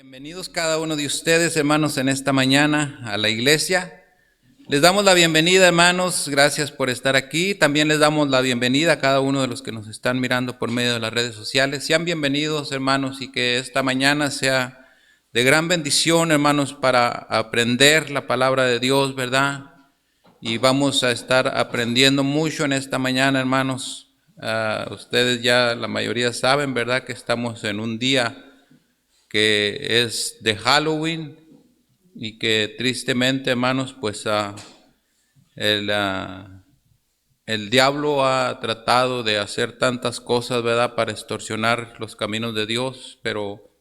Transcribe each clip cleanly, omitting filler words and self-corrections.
Bienvenidos cada uno de ustedes, hermanos, en esta mañana a la iglesia. Les damos la bienvenida, hermanos, gracias por estar aquí. También les damos la bienvenida a cada uno de los que nos están mirando por medio de las redes sociales. Sean bienvenidos, hermanos, y que esta mañana sea de gran bendición, hermanos, para aprender la palabra de Dios, ¿verdad? Y vamos a estar aprendiendo mucho en esta mañana, hermanos. Ustedes ya la mayoría saben, ¿verdad?, que estamos en un día que es de Halloween y que tristemente, hermanos, pues el diablo ha tratado de hacer tantas cosas, ¿verdad?, para extorsionar los caminos de Dios, pero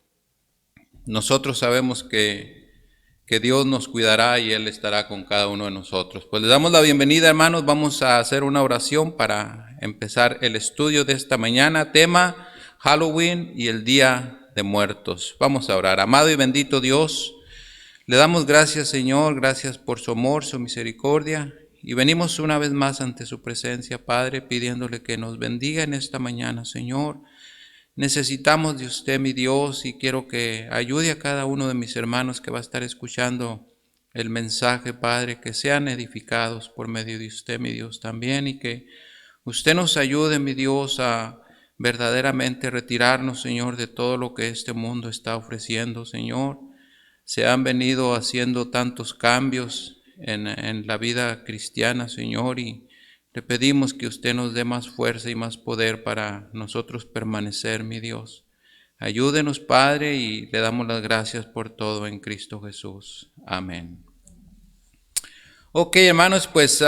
nosotros sabemos que Dios nos cuidará y Él estará con cada uno de nosotros. Pues les damos la bienvenida, hermanos. Vamos a hacer una oración para empezar el estudio de esta mañana. Tema: Halloween y el Día de Muertos. Vamos a orar. Amado y bendito Dios, le damos gracias, Señor, gracias por su amor, su misericordia, y venimos una vez más ante su presencia, Padre, pidiéndole que nos bendiga en esta mañana, Señor. Necesitamos de usted, mi Dios, y quiero que ayude a cada uno de mis hermanos que va a estar escuchando el mensaje, Padre, que sean edificados por medio de usted, mi Dios, también, y que usted nos ayude, mi Dios, a verdaderamente retirarnos, Señor, de todo lo que este mundo está ofreciendo, Señor. Se han venido haciendo tantos cambios en la vida cristiana, Señor, y le pedimos que usted nos dé más fuerza y más poder para nosotros permanecer, mi Dios. Ayúdenos, Padre, y le damos las gracias por todo en Cristo Jesús. Amén. Ok, hermanos, pues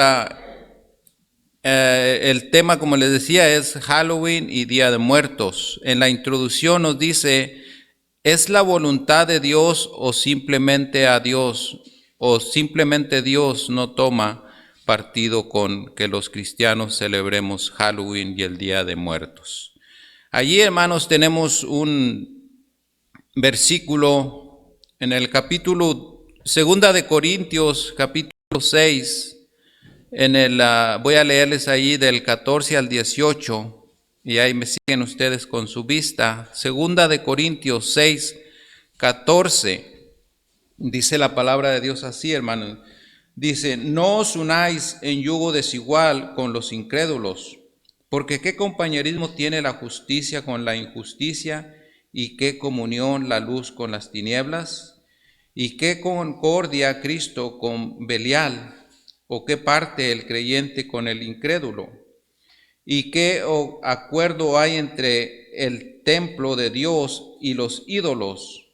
el tema, como les decía, es Halloween y Día de Muertos. En la introducción nos dice: ¿es la voluntad de Dios o simplemente Dios no toma partido con que los cristianos celebremos Halloween y el Día de Muertos? Allí, hermanos, tenemos un versículo en el capítulo 2 de Corintios, capítulo 6. Voy a leerles ahí del 14 al 18, y ahí me siguen ustedes con su vista. 2 de Corintios 6, 14, dice la palabra de Dios así, hermanos. Dice: no os unáis en yugo desigual con los incrédulos, porque qué compañerismo tiene la justicia con la injusticia, y qué comunión la luz con las tinieblas, y qué concordia Cristo con Belial, o qué parte el creyente con el incrédulo, y qué acuerdo hay entre el templo de Dios y los ídolos,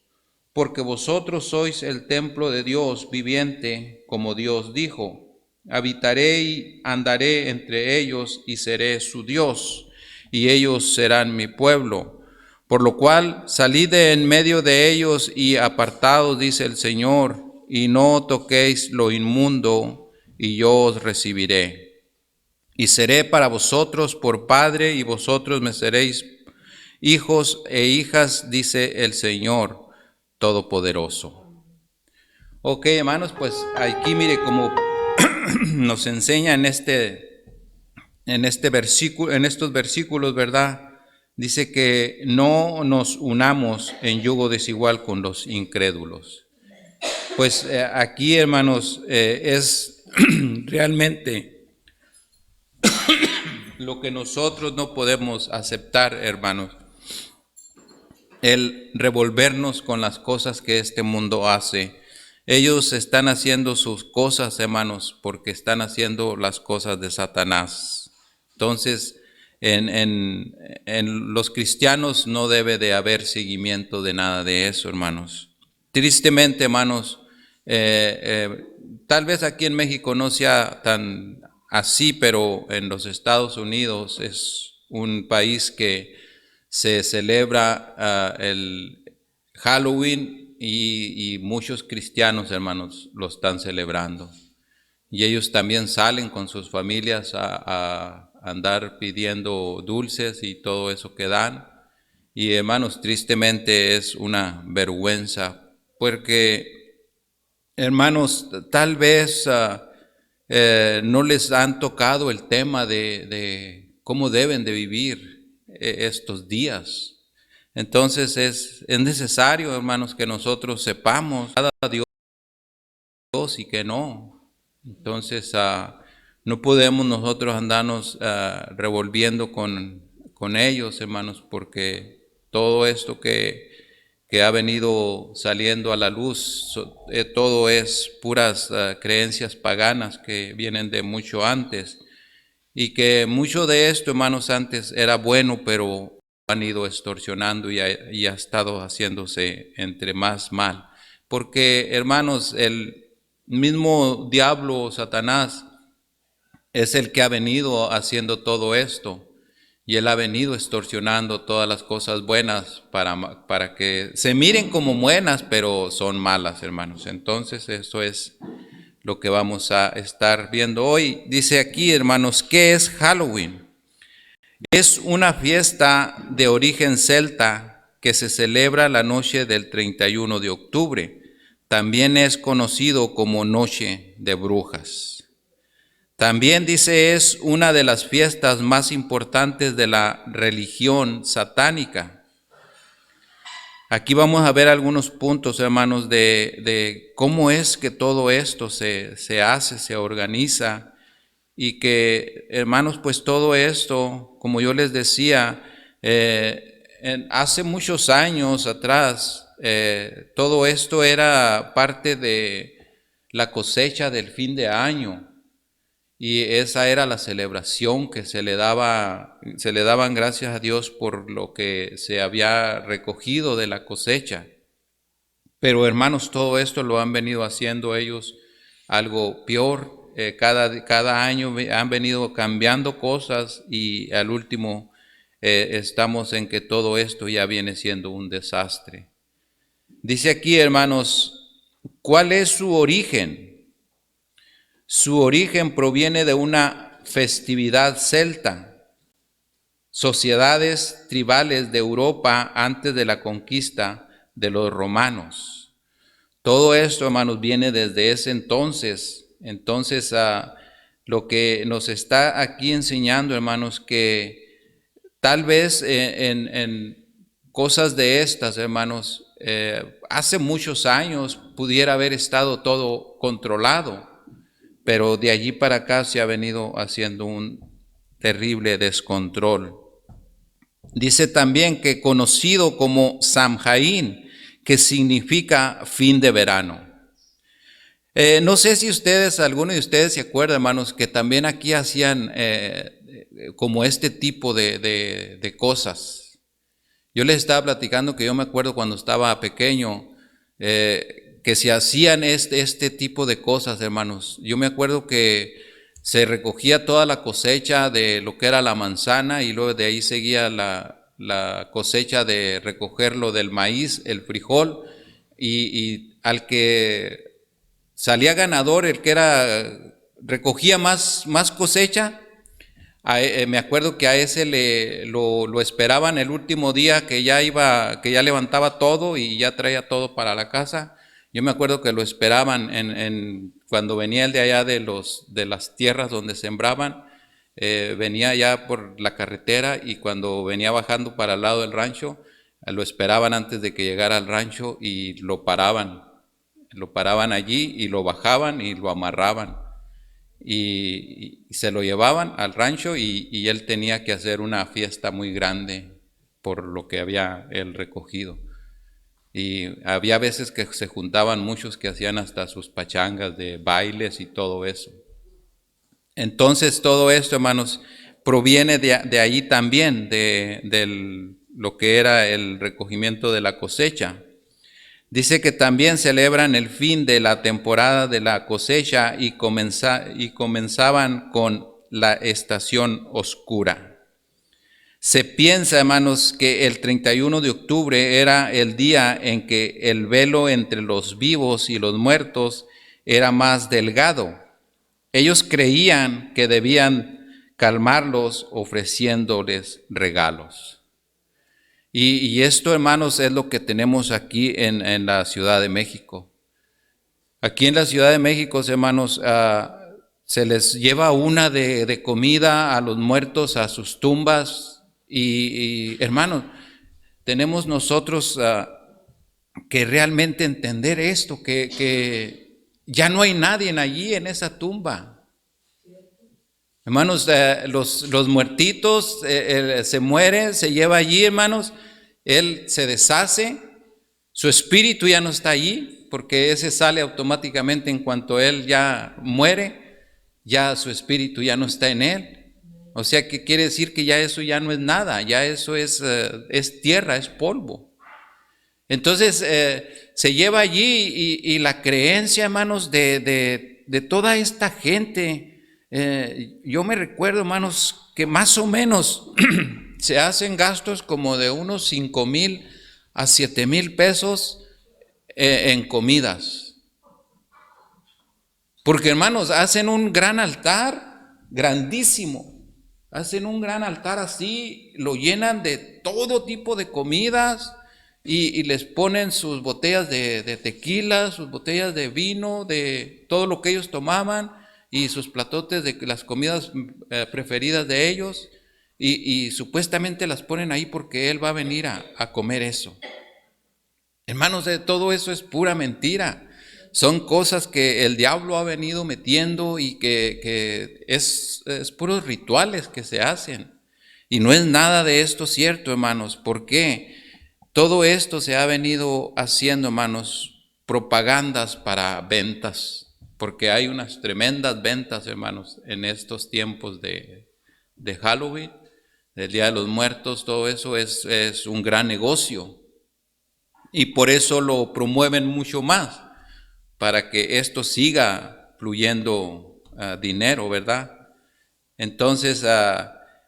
porque vosotros sois el templo de Dios viviente, como Dios dijo: habitaré y andaré entre ellos y seré su Dios, y ellos serán mi pueblo. Por lo cual salid de en medio de ellos y apartaos, dice el Señor, y no toquéis lo inmundo, y yo os recibiré. Y seré para vosotros por Padre, y vosotros me seréis hijos e hijas, dice el Señor Todopoderoso. Ok, hermanos, pues aquí mire cómo nos enseña en estos versículos, ¿verdad? Dice que no nos unamos en yugo desigual con los incrédulos. Pues aquí, hermanos, es realmente lo que nosotros no podemos aceptar, hermanos, el revolvernos con las cosas que este mundo hace. Ellos están haciendo sus cosas, hermanos, porque están haciendo las cosas de Satanás. Entonces, en los cristianos no debe de haber seguimiento de nada de eso, hermanos. Tristemente, hermanos, tal vez aquí en México no sea tan así, pero en los Estados Unidos es un país que se celebra el Halloween y muchos cristianos, hermanos, lo están celebrando. Y ellos también salen con sus familias a andar pidiendo dulces y todo eso que dan. Y, hermanos, tristemente es una vergüenza, porque, hermanos, tal vez no les han tocado el tema de cómo deben de vivir estos días. Entonces es necesario, hermanos, que nosotros sepamos cada Dios y que no. Entonces no podemos nosotros andarnos revolviendo con ellos, hermanos, porque todo esto que ha venido saliendo a la luz, todo es puras creencias paganas que vienen de mucho antes, y que mucho de esto, hermanos, antes era bueno, pero han ido extorsionando y ha estado haciéndose entre más mal. Porque, hermanos, el mismo diablo, Satanás, es el que ha venido haciendo todo esto. Y él ha venido extorsionando todas las cosas buenas para que se miren como buenas, pero son malas, hermanos. Entonces, eso es lo que vamos a estar viendo hoy. Dice aquí, hermanos, ¿qué es Halloween? Es una fiesta de origen celta que se celebra la noche del 31 de octubre. También es conocido como Noche de Brujas. También dice es una de las fiestas más importantes de la religión satánica. Aquí vamos a ver algunos puntos, hermanos, de cómo es que todo esto se hace, se organiza, y que, hermanos, pues todo esto, como yo les decía, hace muchos años atrás, todo esto era parte de la cosecha del fin de año. Y esa era la celebración que se le daban gracias a Dios por lo que se había recogido de la cosecha. Pero hermanos, todo esto lo han venido haciendo ellos algo peor. Cada año han venido cambiando cosas y al último estamos en que todo esto ya viene siendo un desastre. Dice aquí, hermanos, ¿cuál es su origen? Su origen proviene de una festividad celta, sociedades tribales de Europa antes de la conquista de los romanos. Todo esto, hermanos, viene desde ese entonces. Entonces, lo que nos está aquí enseñando, hermanos, que tal vez en cosas de estas, hermanos, hace muchos años pudiera haber estado todo controlado, pero de allí para acá se ha venido haciendo un terrible descontrol. Dice también que conocido como Samhain, que significa fin de verano. No sé si alguno de ustedes se acuerda, hermanos, que también aquí hacían como este tipo de cosas. Yo les estaba platicando que yo me acuerdo cuando estaba pequeño, que se hacían este tipo de cosas, hermanos. Yo me acuerdo que se recogía toda la cosecha de lo que era la manzana y luego de ahí seguía la cosecha de recogerlo del maíz, el frijol, y al que salía ganador, el que recogía más cosecha, me acuerdo que a ese lo esperaban el último día que ya levantaba todo y ya traía todo para la casa. Yo me acuerdo que lo esperaban cuando venía el de allá de las tierras donde sembraban, venía ya por la carretera, y cuando venía bajando para el lado del rancho, lo esperaban antes de que llegara al rancho y lo paraban allí y lo bajaban y lo amarraban. Y se lo llevaban al rancho y él tenía que hacer una fiesta muy grande por lo que había él recogido. Y había veces que se juntaban muchos que hacían hasta sus pachangas de bailes y todo eso. Entonces todo esto, hermanos, proviene de ahí también, de lo que era el recogimiento de la cosecha. Dice que también celebran el fin de la temporada de la cosecha y comenzaban con la estación oscura. Se piensa, hermanos, que el 31 de octubre era el día en que el velo entre los vivos y los muertos era más delgado. Ellos creían que debían calmarlos ofreciéndoles regalos. Y esto, hermanos, es lo que tenemos aquí en la Ciudad de México. Aquí en la Ciudad de México, hermanos, se les lleva una de comida a los muertos a sus tumbas. Y hermanos, tenemos nosotros que realmente entender esto, que ya no hay nadie allí en esa tumba. Hermanos, los muertitos, se muere, se lleva allí, hermanos, él se deshace, su espíritu ya no está allí, porque ese sale automáticamente en cuanto él ya muere, ya su espíritu ya no está en él. O sea, que quiere decir que ya eso ya no es nada, ya eso es tierra, es polvo. Entonces, se lleva allí y la creencia, hermanos, de toda esta gente, yo me recuerdo, hermanos, que más o menos se hacen gastos como de unos 5,000 a 7,000 pesos en comidas. Porque, hermanos, hacen un gran altar, grandísimo. Hacen un gran altar así, lo llenan de todo tipo de comidas y les ponen sus botellas de tequila, sus botellas de vino, de todo lo que ellos tomaban y sus platotes de las comidas preferidas de ellos y supuestamente las ponen ahí porque él va a venir a comer eso. Hermanos, todo eso es pura mentira. Son cosas que el diablo ha venido metiendo y que es puros rituales que se hacen. Y no es nada de esto cierto, hermanos. ¿Por qué? Todo esto se ha venido haciendo, hermanos, propagandas para ventas. Porque hay unas tremendas ventas, hermanos, en estos tiempos de Halloween, del Día de los Muertos. Todo eso es un gran negocio. Y por eso lo promueven mucho más, para que esto siga fluyendo dinero, ¿verdad? Entonces,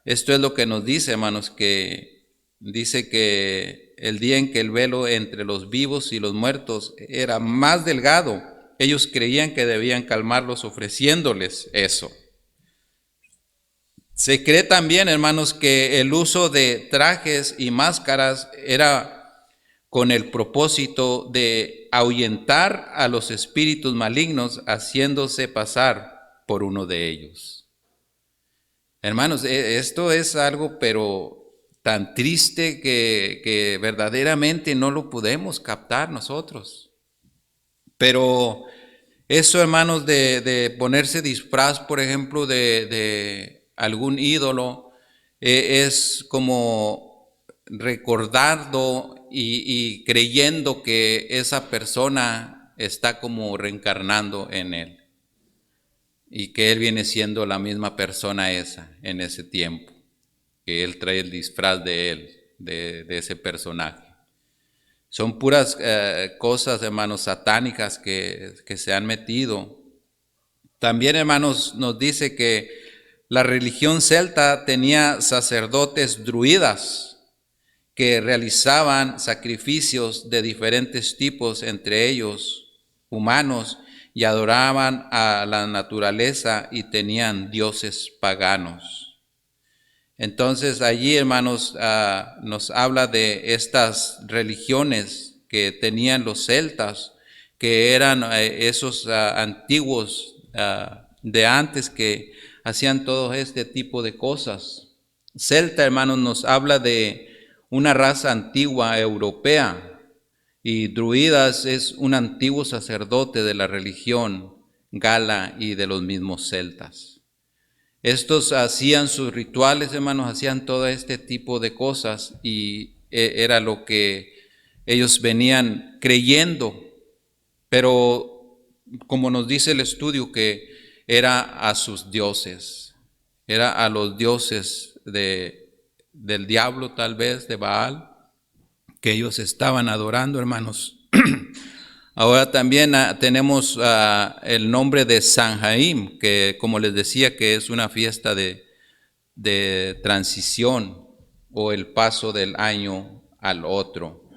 esto es lo que nos dice, hermanos, que dice que el día en que el velo entre los vivos y los muertos era más delgado, ellos creían que debían calmarlos ofreciéndoles eso. Se cree también, hermanos, que el uso de trajes y máscaras era con el propósito de ahuyentar a los espíritus malignos, haciéndose pasar por uno de ellos. Hermanos, esto es algo pero tan triste que verdaderamente no lo podemos captar nosotros. Pero eso, hermanos, de ponerse disfraz, por ejemplo, de algún ídolo, es como recordando y creyendo que esa persona está como reencarnando en él y que él viene siendo la misma persona esa en ese tiempo, que él trae el disfraz de él, de ese personaje. Son puras cosas, hermanos, satánicas que se han metido. También, hermanos, nos dice que la religión celta tenía sacerdotes druidas que realizaban sacrificios de diferentes tipos, entre ellos humanos, y adoraban a la naturaleza y tenían dioses paganos. Entonces allí, hermanos, nos habla de estas religiones que tenían los celtas, que eran esos antiguos de antes que hacían todo este tipo de cosas. Celta, hermanos, nos habla de una raza antigua europea, y druidas es un antiguo sacerdote de la religión gala y de los mismos celtas. Estos hacían sus rituales, hermanos, hacían todo este tipo de cosas y era lo que ellos venían creyendo, pero como nos dice el estudio, que era a sus dioses, era a los dioses del diablo, tal vez, de Baal, que ellos estaban adorando, hermanos. Ahora también tenemos el nombre de Samhain, que como les decía, que es una fiesta de transición o el paso del año al otro.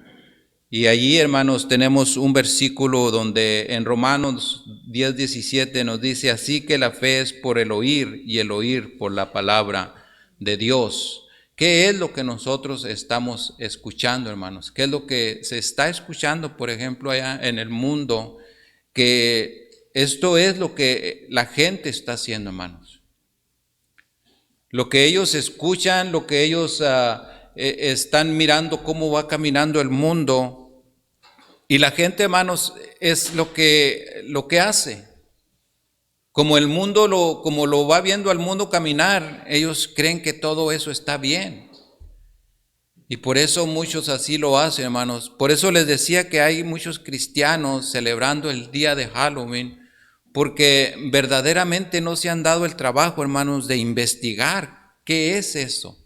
Y allí, hermanos, tenemos un versículo donde en Romanos 10:17 nos dice: así que la fe es por el oír y el oír por la palabra de Dios. ¿Qué es lo que nosotros estamos escuchando, hermanos? ¿Qué es lo que se está escuchando, por ejemplo, allá en el mundo? Que esto es lo que la gente está haciendo, hermanos. Lo que ellos escuchan, lo que ellos están mirando cómo va caminando el mundo, y la gente, hermanos, es lo que hace. Como el mundo como lo va viendo al mundo caminar, ellos creen que todo eso está bien. Y por eso muchos así lo hacen, hermanos. Por eso les decía que hay muchos cristianos celebrando el día de Halloween, porque verdaderamente no se han dado el trabajo, hermanos, de investigar qué es eso.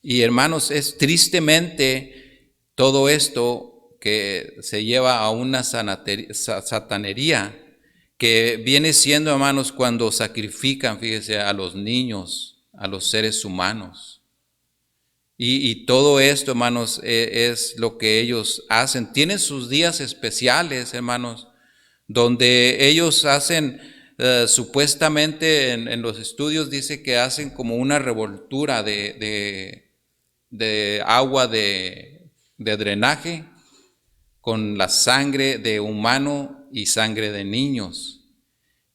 Y hermanos, es tristemente todo esto que se lleva a una satanería, que viene siendo, hermanos, cuando sacrifican, fíjese, a los niños, a los seres humanos. Y todo esto, hermanos, es lo que ellos hacen. Tienen sus días especiales, hermanos, donde ellos hacen, supuestamente en los estudios dice que hacen como una revoltura de agua de drenaje con la sangre de humano y sangre de niños,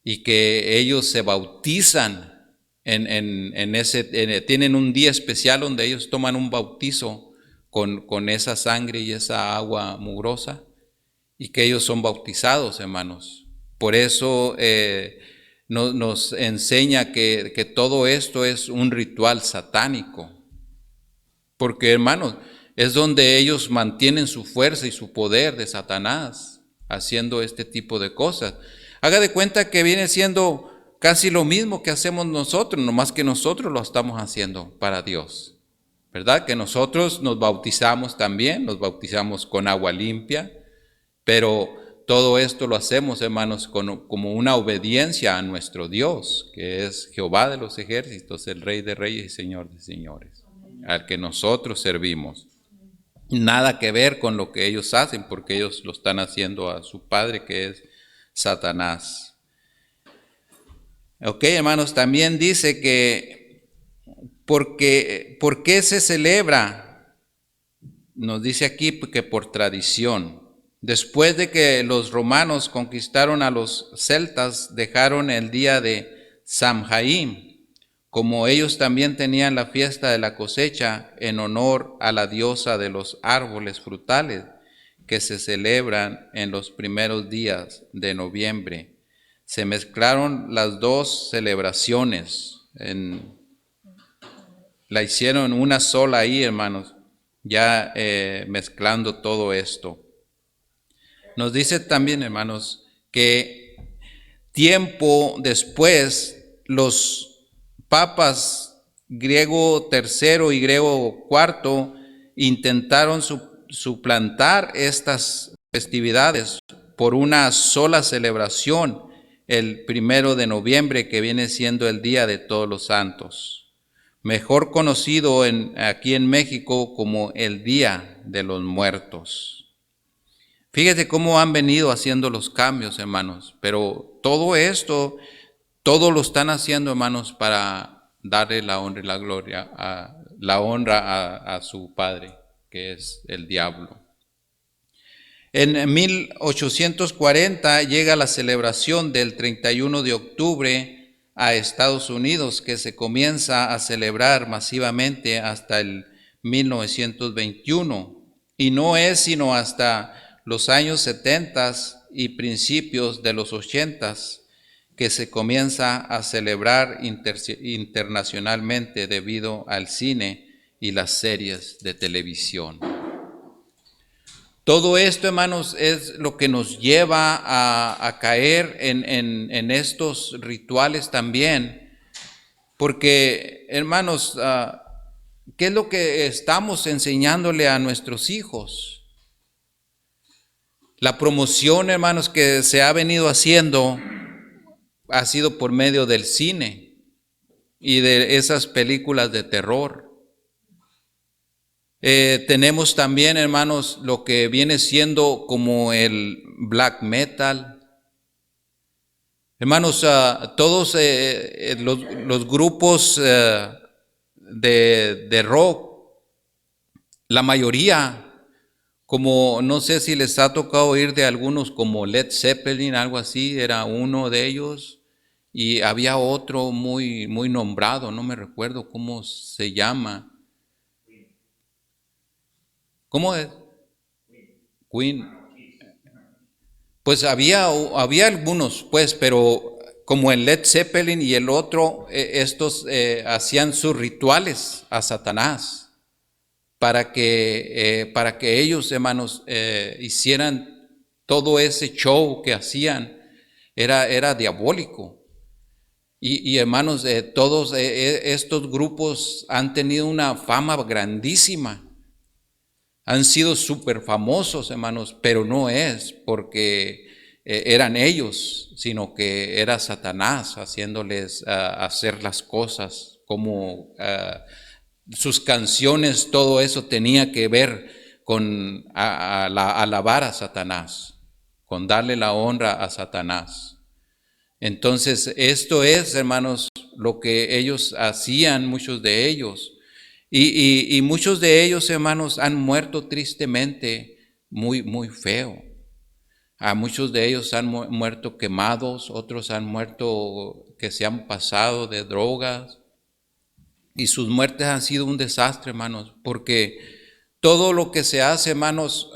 y que ellos se bautizan tienen un día especial donde ellos toman un bautizo con esa sangre y esa agua mugrosa, y que ellos son bautizados, hermanos. Por eso nos enseña que todo esto es un ritual satánico, porque, hermanos, es donde ellos mantienen su fuerza y su poder de Satanás, haciendo este tipo de cosas. Haga de cuenta que viene siendo casi lo mismo que hacemos nosotros, nomás que nosotros lo estamos haciendo para Dios, ¿verdad? Que nosotros nos bautizamos también, nos bautizamos con agua limpia, pero todo esto lo hacemos, hermanos, como una obediencia a nuestro Dios, que es Jehová de los ejércitos, el Rey de reyes y Señor de señores, al que nosotros servimos. Nada que ver con lo que ellos hacen, porque ellos lo están haciendo a su padre, que es Satanás. Ok, hermanos, también dice que ¿por qué se celebra? Nos dice aquí que por tradición. Después de que los romanos conquistaron a los celtas, dejaron el día de Samhain, como ellos también tenían la fiesta de la cosecha en honor a la diosa de los árboles frutales, que se celebran en los primeros días de noviembre. Se mezclaron las dos celebraciones, la hicieron una sola ahí, hermanos, ya mezclando todo esto. Nos dice también, hermanos, que tiempo después los papas griego III y griego IV intentaron suplantar estas festividades por una sola celebración, el 1 de noviembre, que viene siendo el Día de Todos los Santos, mejor conocido aquí en México como el Día de los Muertos. Fíjate cómo han venido haciendo los cambios, hermanos, pero todo esto, todo lo están haciendo, hermanos, para darle la honra y la gloria, a su padre, que es el diablo. En 1840 llega la celebración del 31 de octubre a Estados Unidos, que se comienza a celebrar masivamente hasta el 1921, y no es sino hasta los años 70 y principios de los 80 que se comienza a celebrar internacionalmente debido al cine y las series de televisión. Todo esto, hermanos, es lo que nos lleva a caer en estos rituales también, porque, hermanos, ¿qué es lo que estamos enseñándole a nuestros hijos? La promoción, hermanos, que se ha venido haciendo ha sido por medio del cine y de esas películas de terror. Tenemos también, hermanos, lo que viene siendo como el black metal. Hermanos, todos los grupos de rock, la mayoría, como no sé si les ha tocado oír de algunos como Led Zeppelin, algo así, era uno de ellos, y había otro muy nombrado, no me recuerdo cómo se llama. ¿Cómo es? Queen. Pues había algunos, pues, pero como el Led Zeppelin y el otro, estos hacían sus rituales a Satanás para que ellos, hermanos, hicieran todo ese show que hacían. Era diabólico. Y hermanos, todos estos grupos han tenido una fama grandísima. Han sido súper famosos, hermanos, pero no es porque eran ellos, sino que era Satanás haciéndoles hacer las cosas, como sus canciones, todo eso tenía que ver con alabar a Satanás, con darle la honra a Satanás. Entonces, esto es, hermanos, lo que ellos hacían, muchos de ellos. Y muchos de ellos, hermanos, han muerto tristemente, muy, muy feo. A muchos de ellos han muerto quemados, otros han muerto que se han pasado de drogas. Y sus muertes han sido un desastre, hermanos, porque todo lo que se hace, hermanos,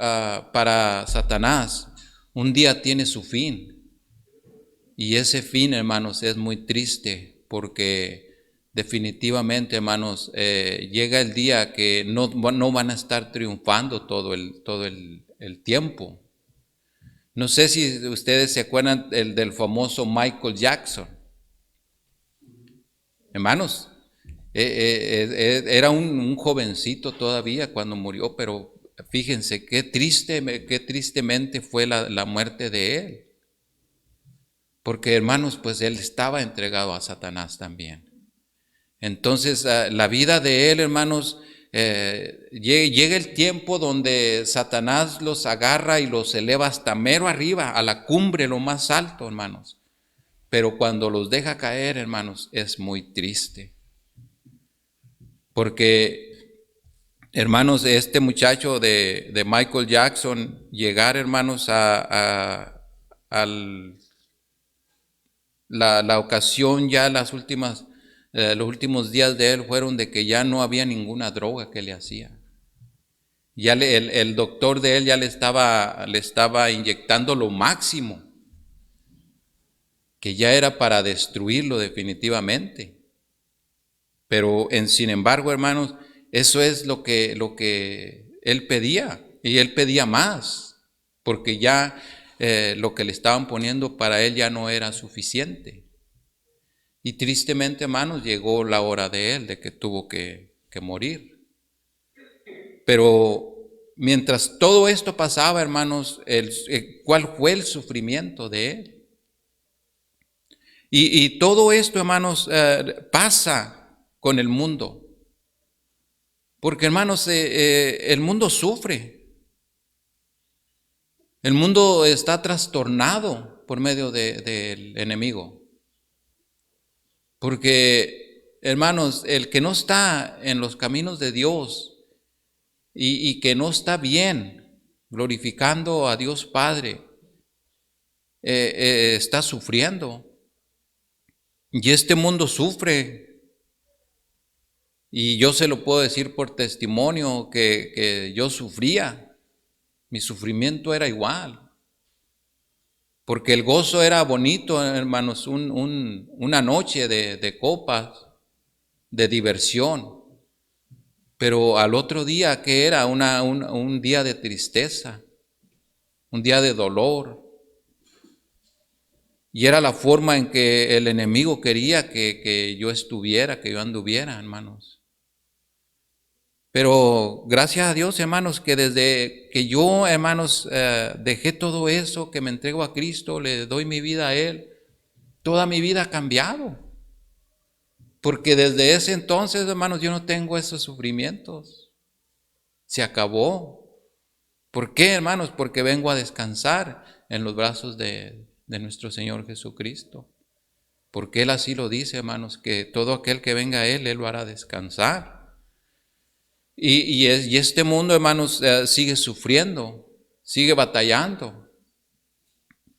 para Satanás, un día tiene su fin. Y ese fin, hermanos, es muy triste porque definitivamente, hermanos, llega el día que no van a estar triunfando todo el tiempo. No sé si ustedes se acuerdan del famoso Michael Jackson. Hermanos, era un jovencito todavía cuando murió, pero fíjense qué tristemente fue la muerte de él. Porque hermanos, pues él estaba entregado a Satanás también. Entonces, la vida de él, hermanos, llega el tiempo donde Satanás los agarra y los eleva hasta mero arriba, a la cumbre, lo más alto, hermanos. Pero cuando los deja caer, hermanos, es muy triste. Porque, hermanos, este muchacho de Michael Jackson, llegar, hermanos, la ocasión ya los últimos días de él fueron de que ya no había ninguna droga que le hacía. Ya el doctor de él ya le estaba inyectando lo máximo, que ya era para destruirlo definitivamente. Pero sin embargo, hermanos, eso es lo que él pedía, y él pedía más, porque ya lo que le estaban poniendo para él ya no era suficiente. Y tristemente, hermanos, llegó la hora de él, de que tuvo que morir. Pero mientras todo esto pasaba, hermanos, ¿cuál fue el sufrimiento de él? Y todo esto, hermanos, pasa con el mundo. Porque, hermanos, el mundo sufre. El mundo está trastornado por medio del enemigo. Porque, hermanos, el que no está en los caminos de Dios y que no está bien glorificando a Dios Padre, está sufriendo. Y este mundo sufre. Y yo se lo puedo decir por testimonio que yo sufría. Mi sufrimiento era igual. Porque el gozo era bonito, hermanos, una noche de copas, de diversión. Pero al otro día, ¿qué era? Un día de tristeza, un día de dolor. Y era la forma en que el enemigo quería que yo estuviera, que yo anduviera, hermanos. Pero gracias a Dios, hermanos, que desde que yo, hermanos, dejé todo eso, que me entrego a Cristo, le doy mi vida a Él, toda mi vida ha cambiado. Porque desde ese entonces, hermanos, yo no tengo esos sufrimientos. Se acabó. ¿Por qué, hermanos? Porque vengo a descansar en los brazos de nuestro Señor Jesucristo. Porque Él así lo dice, hermanos, que todo aquel que venga a Él lo hará descansar. Y este mundo, hermanos, sigue sufriendo, sigue batallando.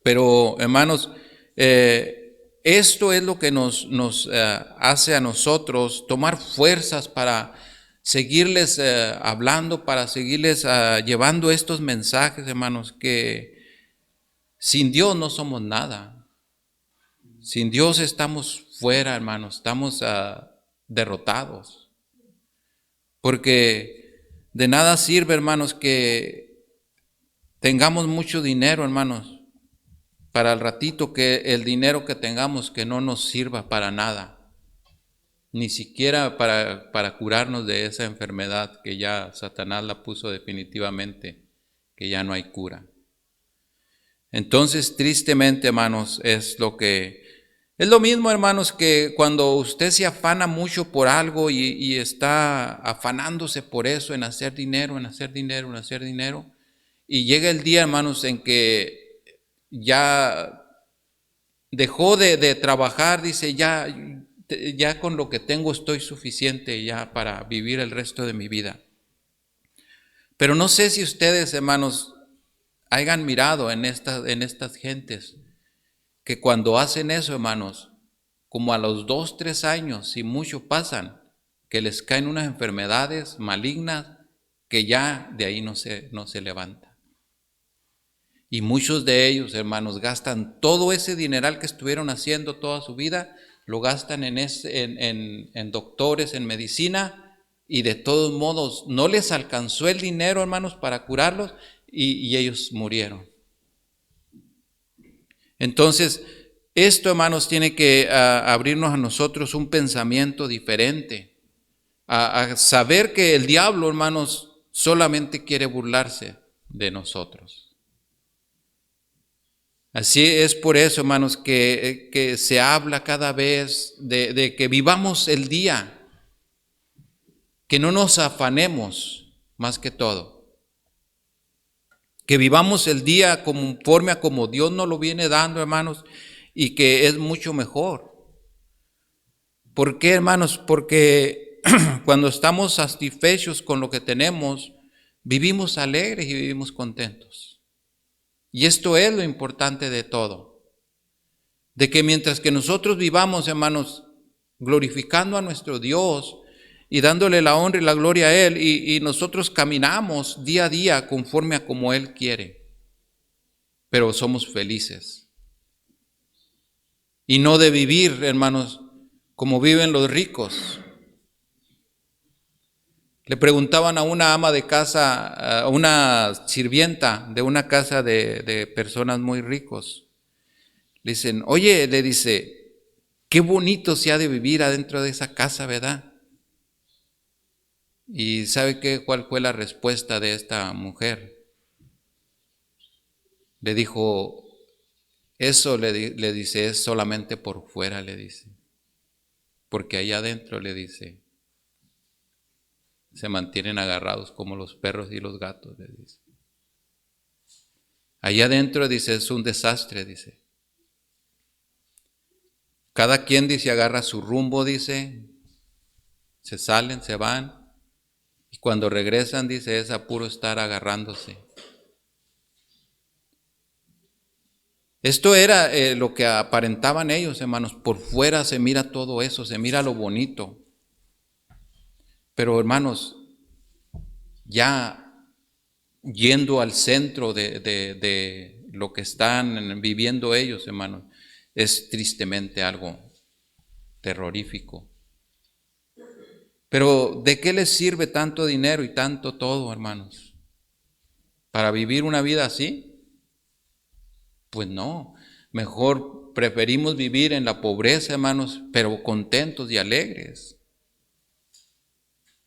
Pero, hermanos, esto es lo que nos hace a nosotros tomar fuerzas para seguirles hablando, para seguirles llevando estos mensajes, hermanos, que sin Dios no somos nada. Sin Dios estamos fuera, hermanos, estamos derrotados. Porque de nada sirve, hermanos, que tengamos mucho dinero, hermanos, para el ratito, que el dinero que tengamos que no nos sirva para nada, ni siquiera para curarnos de esa enfermedad que ya Satanás la puso definitivamente, que ya no hay cura. Entonces, tristemente, hermanos, es lo mismo, hermanos, que cuando usted se afana mucho por algo y está afanándose por eso, en hacer dinero, en hacer dinero, en hacer dinero, y llega el día, hermanos, en que ya dejó de trabajar, dice, ya con lo que tengo estoy suficiente ya para vivir el resto de mi vida. Pero no sé si ustedes, hermanos, hayan mirado en estas gentes que cuando hacen eso, hermanos, como a los 2, 3 años, si mucho pasan, que les caen unas enfermedades malignas que ya de ahí no se levantan. Y muchos de ellos, hermanos, gastan todo ese dineral que estuvieron haciendo toda su vida, lo gastan en doctores, en medicina, y de todos modos no les alcanzó el dinero, hermanos, para curarlos, y ellos murieron. Entonces, esto, hermanos, tiene que abrirnos a nosotros un pensamiento diferente, a saber que el diablo, hermanos, solamente quiere burlarse de nosotros. Así es por eso, hermanos, que se habla cada vez de que vivamos el día, que no nos afanemos más que todo, que vivamos el día conforme a como Dios nos lo viene dando, hermanos, y que es mucho mejor. ¿Por qué, hermanos? Porque cuando estamos satisfechos con lo que tenemos, vivimos alegres y vivimos contentos. Y esto es lo importante de todo, de que mientras que nosotros vivamos, hermanos, glorificando a nuestro Dios y dándole la honra y la gloria a Él, y nosotros caminamos día a día conforme a como Él quiere, pero somos felices. Y no de vivir, hermanos, como viven los ricos. Le preguntaban a una ama de casa, a una sirvienta de una casa de personas muy ricos. Le dicen, oye, le dice, qué bonito se ha de vivir adentro de esa casa, ¿verdad? ¿Y sabe cuál fue la respuesta de esta mujer? Le dijo, eso le dice, es solamente por fuera, le dice. Porque allá adentro, le dice, se mantienen agarrados como los perros y los gatos, le dice. Allá adentro, dice, es un desastre, dice. Cada quien, dice, agarra su rumbo, dice, se salen, se van, y cuando regresan, dice, es a puro estar agarrándose. Esto era lo que aparentaban ellos, hermanos. Por fuera se mira todo eso, se mira lo bonito. Pero, hermanos, ya yendo al centro de lo que están viviendo ellos, hermanos, es tristemente algo terrorífico. Pero ¿de qué les sirve tanto dinero y tanto todo, hermanos? ¿Para vivir una vida así? Pues no, mejor preferimos vivir en la pobreza, hermanos, pero contentos y alegres.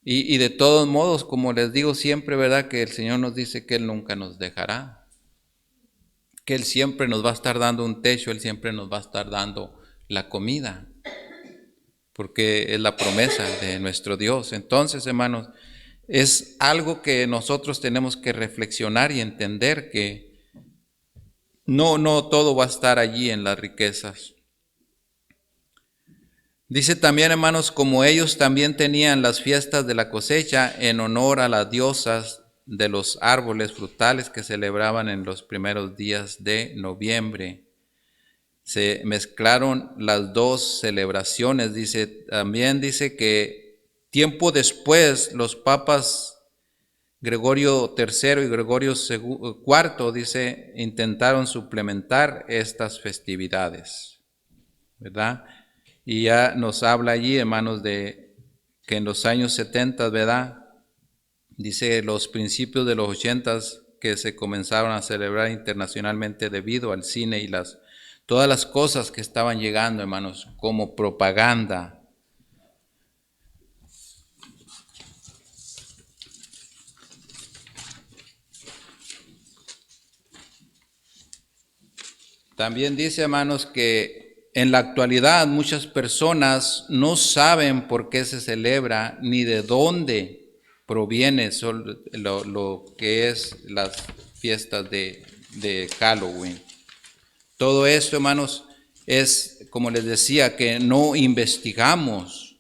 Y de todos modos, como les digo siempre, ¿verdad? Que el Señor nos dice que Él nunca nos dejará, que Él siempre nos va a estar dando un techo, Él siempre nos va a estar dando la comida, porque es la promesa de nuestro Dios. Entonces, hermanos, es algo que nosotros tenemos que reflexionar y entender que no todo va a estar allí en las riquezas. Dice también, hermanos, como ellos también tenían las fiestas de la cosecha en honor a las diosas de los árboles frutales que celebraban en los primeros días de noviembre. Se mezclaron las dos celebraciones. También dice que tiempo después, los papas Gregorio III y Gregorio IV, dice, intentaron suplementar estas festividades, ¿verdad? Y ya nos habla allí, hermanos, de que en los años 70, ¿verdad? Dice los principios de los 80 que se comenzaron a celebrar internacionalmente debido al cine y todas las cosas que estaban llegando, hermanos, como propaganda. También dice, hermanos, que en la actualidad muchas personas no saben por qué se celebra ni de dónde proviene lo que es las fiestas de Halloween. Todo esto, hermanos, es, como les decía, que no investigamos.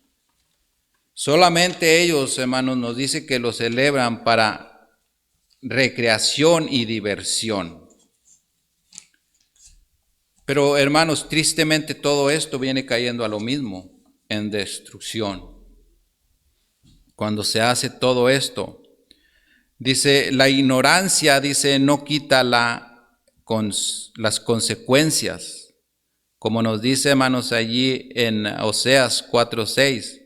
Solamente ellos, hermanos, nos dicen que lo celebran para recreación y diversión. Pero, hermanos, tristemente todo esto viene cayendo a lo mismo, en destrucción. Cuando se hace todo esto, dice, la ignorancia, dice, no quita las consecuencias. Como nos dice, hermanos, allí en Oseas 4:6,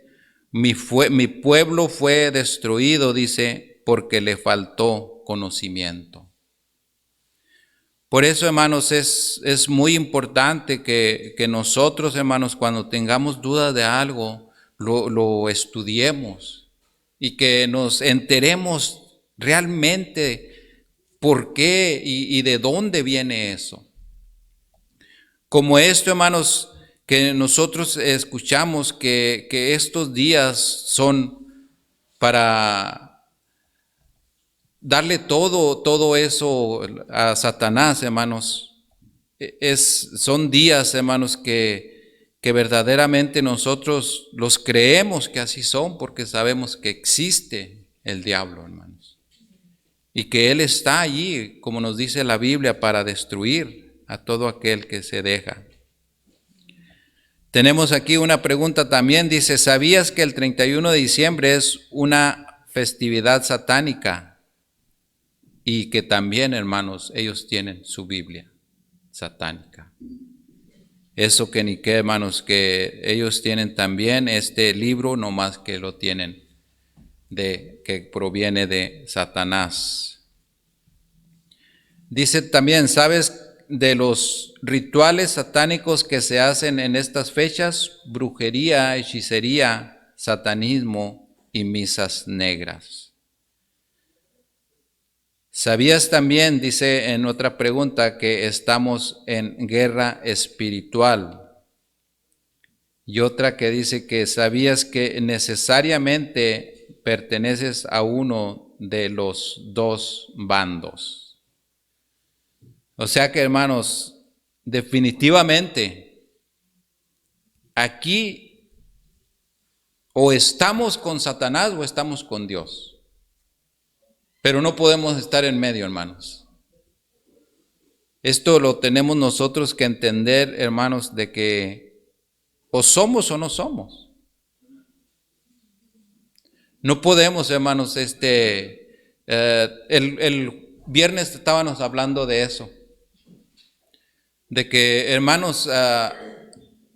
mi pueblo fue destruido, dice, porque le faltó conocimiento. Por eso, hermanos, es muy importante que nosotros, hermanos, cuando tengamos dudas de algo, lo estudiemos y que nos enteremos realmente por qué y de dónde viene eso. Como esto, hermanos, que nosotros escuchamos que estos días son para darle todo eso a Satanás, hermanos. Son días, hermanos, que verdaderamente nosotros los creemos que así son, porque sabemos que existe el diablo, hermanos. Y que él está allí, como nos dice la Biblia, para destruir a todo aquel que se deja. Tenemos aquí una pregunta también, dice, ¿sabías que el 31 de diciembre es una festividad satánica? Y que también, hermanos, ellos tienen su Biblia satánica. Eso que ni qué, hermanos, que ellos tienen también este libro, no más que lo tienen que proviene de Satanás. Dice también, ¿sabes de los rituales satánicos que se hacen en estas fechas? Brujería, hechicería, satanismo y misas negras. ¿Sabías también, dice en otra pregunta, que estamos en guerra espiritual? Y otra que dice que sabías que necesariamente perteneces a uno de los dos bandos. O sea que, hermanos, definitivamente aquí o estamos con Satanás o estamos con Dios. Pero no podemos estar en medio, hermanos. Esto lo tenemos nosotros que entender, hermanos, de que o somos o no somos. No podemos, hermanos, el viernes estábamos hablando de eso. De que, hermanos,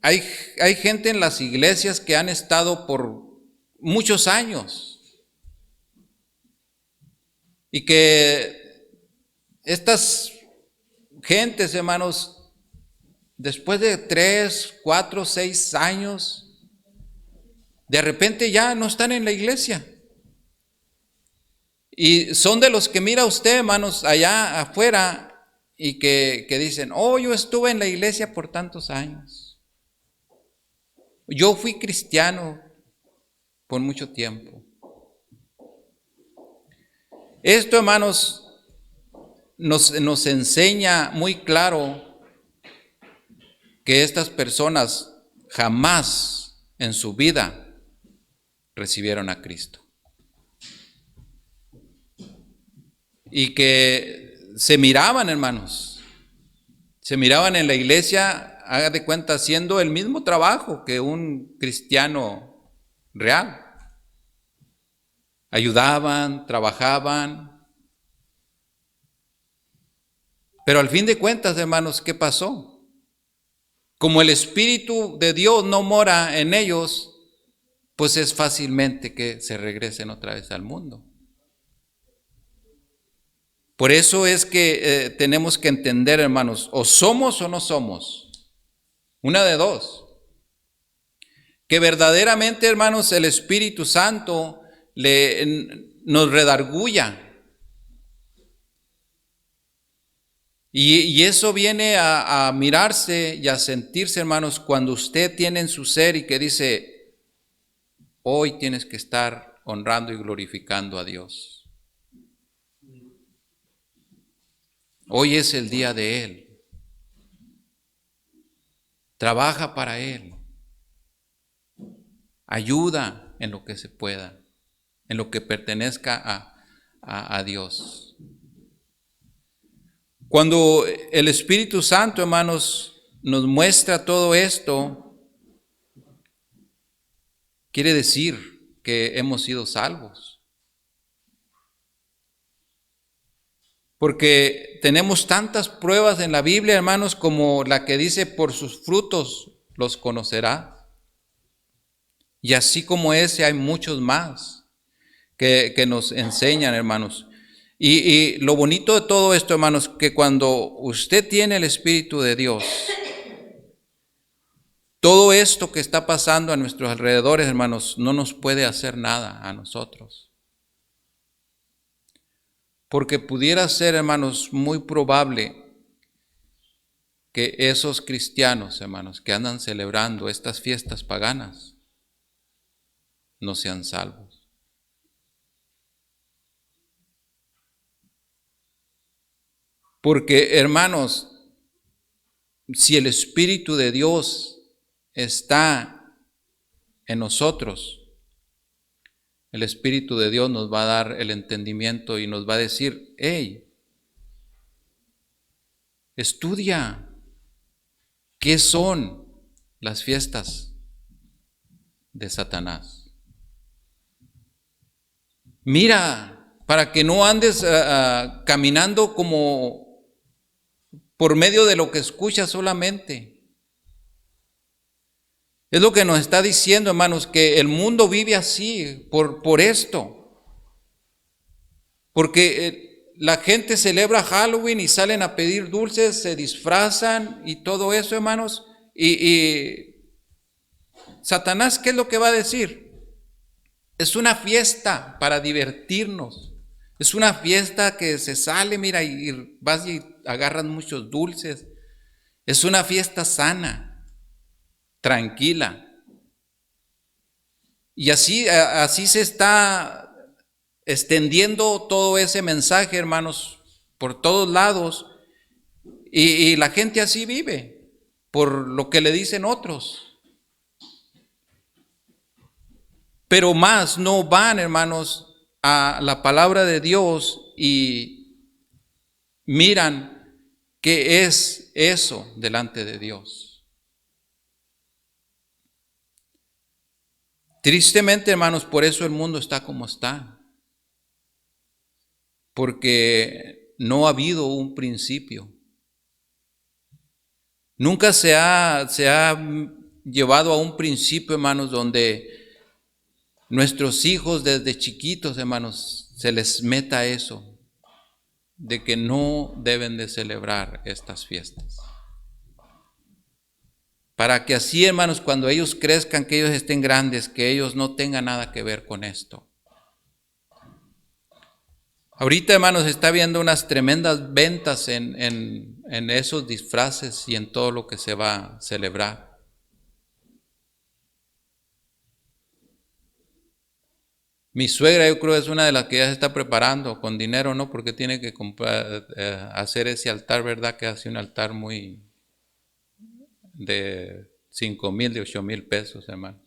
hay gente en las iglesias que han estado por muchos años. Y que estas gentes, hermanos, después de 3, 4, 6 años, de repente ya no están en la iglesia. Y son de los que mira usted, hermanos, allá afuera y que dicen, oh, yo estuve en la iglesia por tantos años. Yo fui cristiano por mucho tiempo. Esto, hermanos, nos enseña muy claro que estas personas jamás en su vida recibieron a Cristo. Y que se miraban, hermanos, se miraban en la iglesia, haga de cuenta, haciendo el mismo trabajo que un cristiano real. ayudaban, trabajaban. Pero al fin de cuentas, hermanos, ¿qué pasó? Como el Espíritu de Dios no mora en ellos, pues es fácilmente que se regresen otra vez al mundo. Por eso es que tenemos que entender, hermanos, o somos o no somos. Una de dos. Que verdaderamente, hermanos, el Espíritu Santo nos redarguya. Y eso viene a mirarse y a sentirse, hermanos, cuando usted tiene en su ser y que dice, hoy tienes que estar honrando y glorificando a Dios. Hoy es el día de Él. Trabaja para Él. Ayuda en lo que se pueda, en lo que pertenezca a Dios. Cuando el Espíritu Santo, hermanos, nos muestra todo esto, quiere decir que hemos sido salvos. Porque tenemos tantas pruebas en la Biblia, hermanos, como la que dice, por sus frutos los conocerá. Y así como ese hay muchos más que nos enseñan, hermanos. Y lo bonito de todo esto, hermanos, que cuando usted tiene el Espíritu de Dios, todo esto que está pasando a nuestros alrededores, hermanos, no nos puede hacer nada a nosotros. Porque pudiera ser, hermanos, muy probable que esos cristianos, hermanos, que andan celebrando estas fiestas paganas, no sean salvos. Porque, hermanos, si el Espíritu de Dios está en nosotros, el Espíritu de Dios nos va a dar el entendimiento y nos va a decir, hey, estudia qué son las fiestas de Satanás. Mira, para que no andes caminando como por medio de lo que escuchas solamente. Es lo que nos está diciendo, hermanos, que el mundo vive así, por esto. Porque la gente celebra Halloween y salen a pedir dulces, se disfrazan y todo eso, hermanos. Y Satanás, ¿qué es lo que va a decir? Es una fiesta para divertirnos. Es una fiesta que se sale, mira, y vas y agarras muchos dulces. Es una fiesta sana, tranquila. Y así se está extendiendo todo ese mensaje, hermanos, por todos lados. Y la gente así vive, por lo que le dicen otros. Pero más no van, hermanos, a la palabra de Dios y miran qué es eso delante de Dios. Tristemente, hermanos, por eso el mundo está como está. Porque no ha habido un principio. Nunca se ha llevado a un principio, hermanos, donde nuestros hijos desde chiquitos, hermanos, se les meta eso, de que no deben de celebrar estas fiestas. Para que así, hermanos, cuando ellos crezcan, que ellos estén grandes, que ellos no tengan nada que ver con esto. Ahorita, hermanos, está habiendo unas tremendas ventas en esos disfraces y en todo lo que se va a celebrar. Mi suegra, yo creo, es una de las que ya se está preparando con dinero, ¿no? Porque tiene que comprar, hacer ese altar, ¿verdad? Que hace un altar muy de 5,000, de 8,000 pesos, hermanos.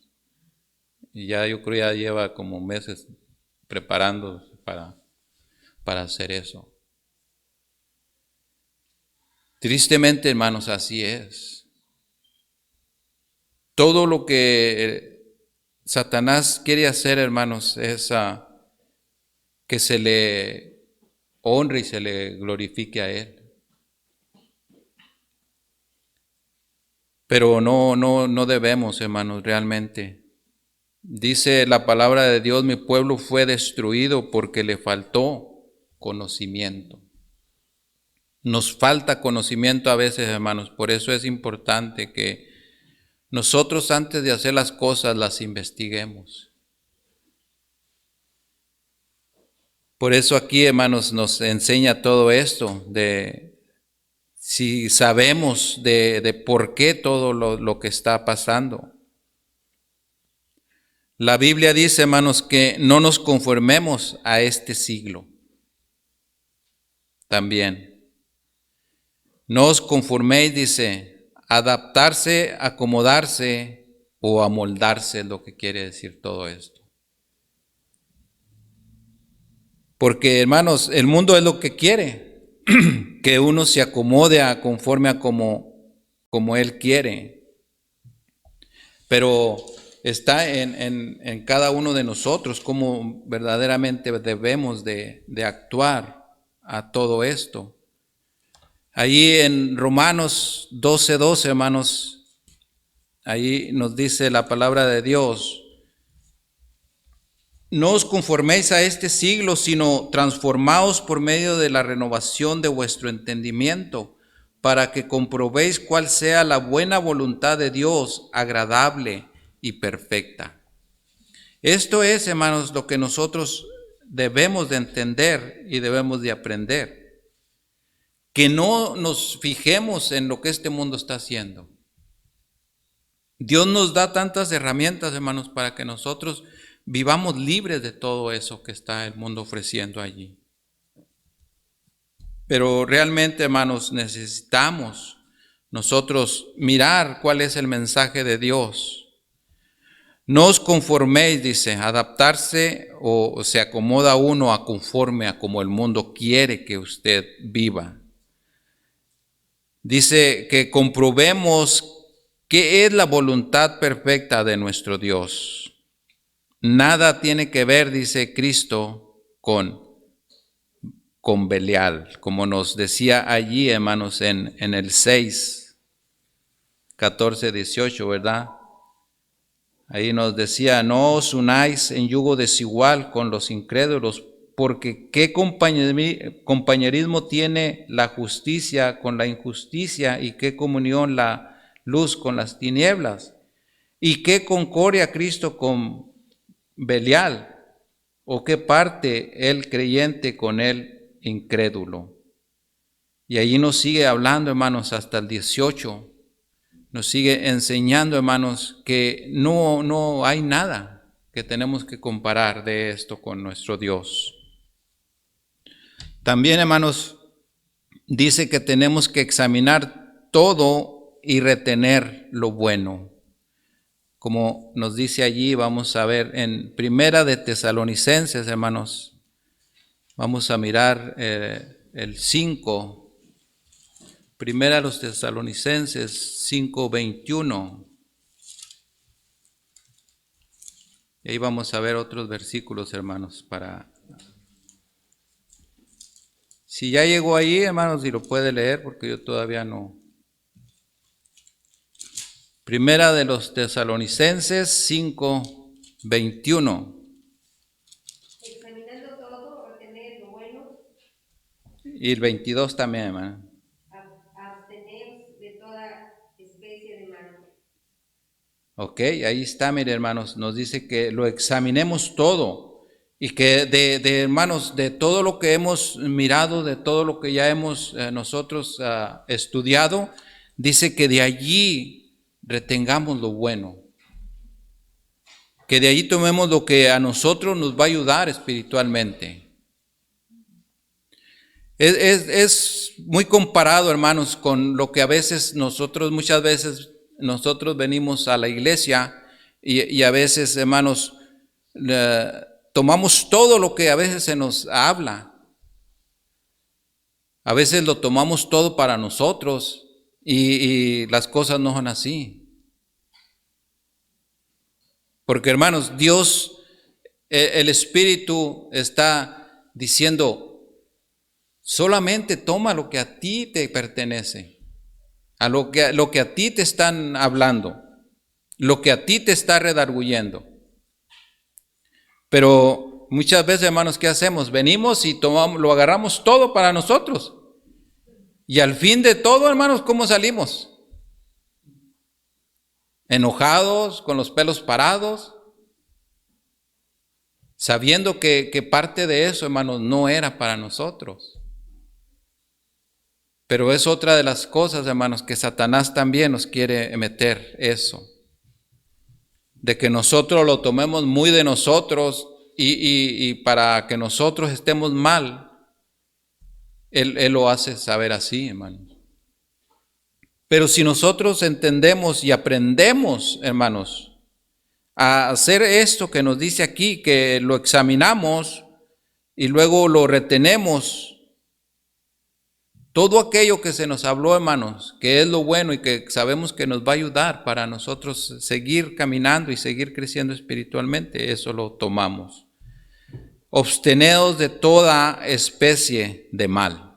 Y ya yo creo ya lleva como meses preparándose para hacer eso. Tristemente, hermanos, así es. Todo lo que Satanás quiere hacer, hermanos, es que se le honre y se le glorifique a Él. Pero no debemos, hermanos, realmente. Dice la palabra de Dios, mi pueblo fue destruido porque le faltó conocimiento. Nos falta conocimiento a veces, hermanos, por eso es importante que nosotros antes de hacer las cosas las investiguemos. Por eso aquí, hermanos, nos enseña todo esto, de si sabemos de por qué todo lo que está pasando. La Biblia dice, hermanos, que no nos conformemos a este siglo. También. No os conforméis, dice, adaptarse, acomodarse o amoldarse es lo que quiere decir todo esto. Porque, hermanos, el mundo es lo que quiere, que uno se acomode conforme a como él quiere. Pero está en cada uno de nosotros cómo verdaderamente debemos de actuar a todo esto. Ahí en Romanos 12:12, hermanos, ahí nos dice la palabra de Dios: no os conforméis a este siglo, sino transformaos por medio de la renovación de vuestro entendimiento, para que comprobéis cuál sea la buena voluntad de Dios, agradable y perfecta. Esto es, hermanos, lo que nosotros debemos de entender y debemos de aprender. Que no nos fijemos en lo que este mundo está haciendo. Dios nos da tantas herramientas, hermanos, para que nosotros vivamos libres de todo eso que está el mundo ofreciendo allí. Pero realmente, hermanos, necesitamos nosotros mirar cuál es el mensaje de Dios. No os conforméis, dice, adaptarse o se acomoda uno a conforme a como el mundo quiere que usted viva. Dice que comprobemos qué es la voluntad perfecta de nuestro Dios. Nada tiene que ver, dice Cristo, con Belial, como nos decía allí, hermanos, en el 6, 14, 18, ¿verdad? Ahí nos decía, no os unáis en yugo desigual con los incrédulos, porque qué compañerismo tiene la justicia con la injusticia, y qué comunión la luz con las tinieblas, y qué concordia Cristo con Belial, o qué parte el creyente con el incrédulo. Y allí nos sigue hablando, hermanos, hasta el 18. Nos sigue enseñando, hermanos, que no hay nada que tenemos que comparar de esto con nuestro Dios. También, hermanos, dice que tenemos que examinar todo y retener lo bueno. Como nos dice allí, vamos a ver en Primera de Tesalonicenses, hermanos, vamos a mirar el 5. Primera a los Tesalonicenses 5:21. Y ahí vamos a ver otros versículos, hermanos, para... Si ya llegó ahí, hermanos, y lo puede leer, porque yo todavía no. Primera de los Tesalonicenses 5:21. Examinando todo, retener lo bueno. Y el 22 también, hermano. Absteneos de toda especie de mal. Ok, ahí está, mire, hermanos, nos dice que lo examinemos todo, y que de hermanos, de todo lo que hemos mirado, de todo lo que ya hemos nosotros estudiado, dice que de allí retengamos lo bueno, que de allí tomemos lo que a nosotros nos va a ayudar espiritualmente. Es muy comparado, hermanos, con lo que a veces muchas veces nosotros venimos a la iglesia y a veces, hermanos, tomamos todo lo que a veces se nos habla. A veces lo tomamos todo para nosotros y las cosas no son así. Porque, hermanos, Dios, el Espíritu está diciendo, solamente toma lo que a ti te pertenece, a lo que a ti te están hablando, lo que a ti te está redarguyendo. Pero muchas veces, hermanos, ¿qué hacemos? Venimos y lo agarramos todo para nosotros. Y al fin de todo, hermanos, ¿cómo salimos? Enojados, con los pelos parados, sabiendo que parte de eso, hermanos, no era para nosotros. Pero es otra de las cosas, hermanos, que Satanás también nos quiere meter eso. De que nosotros lo tomemos muy de nosotros y para que nosotros estemos mal, Él lo hace saber así, hermanos. Pero si nosotros entendemos y aprendemos, hermanos, a hacer esto que nos dice aquí, que lo examinamos y luego lo retenemos, todo aquello que se nos habló, hermanos, que es lo bueno y que sabemos que nos va a ayudar para nosotros seguir caminando y seguir creciendo espiritualmente, eso lo tomamos. Absteneos de toda especie de mal.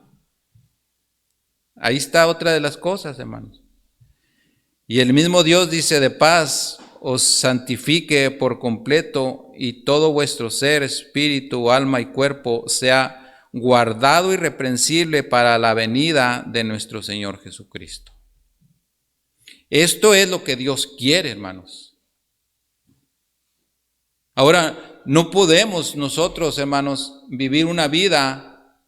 Ahí está otra de las cosas, hermanos. Y el mismo Dios dice, de paz os santifique por completo y todo vuestro ser, espíritu, alma y cuerpo sea guardado irreprensible para la venida de nuestro Señor Jesucristo. Esto es lo que Dios quiere, hermanos. Ahora, no podemos nosotros, hermanos, vivir una vida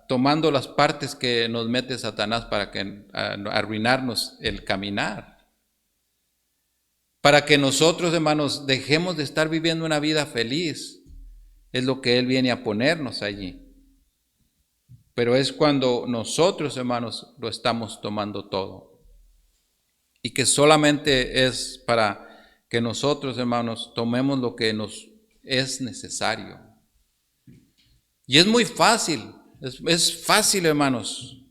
tomando las partes que nos mete Satanás para que arruinarnos el caminar. Para que nosotros, hermanos, dejemos de estar viviendo una vida feliz. Es lo que Él viene a ponernos allí. Pero es cuando nosotros, hermanos, lo estamos tomando todo. Y que solamente es para que nosotros, hermanos, tomemos lo que nos es necesario. Y es muy fácil, es fácil, hermanos.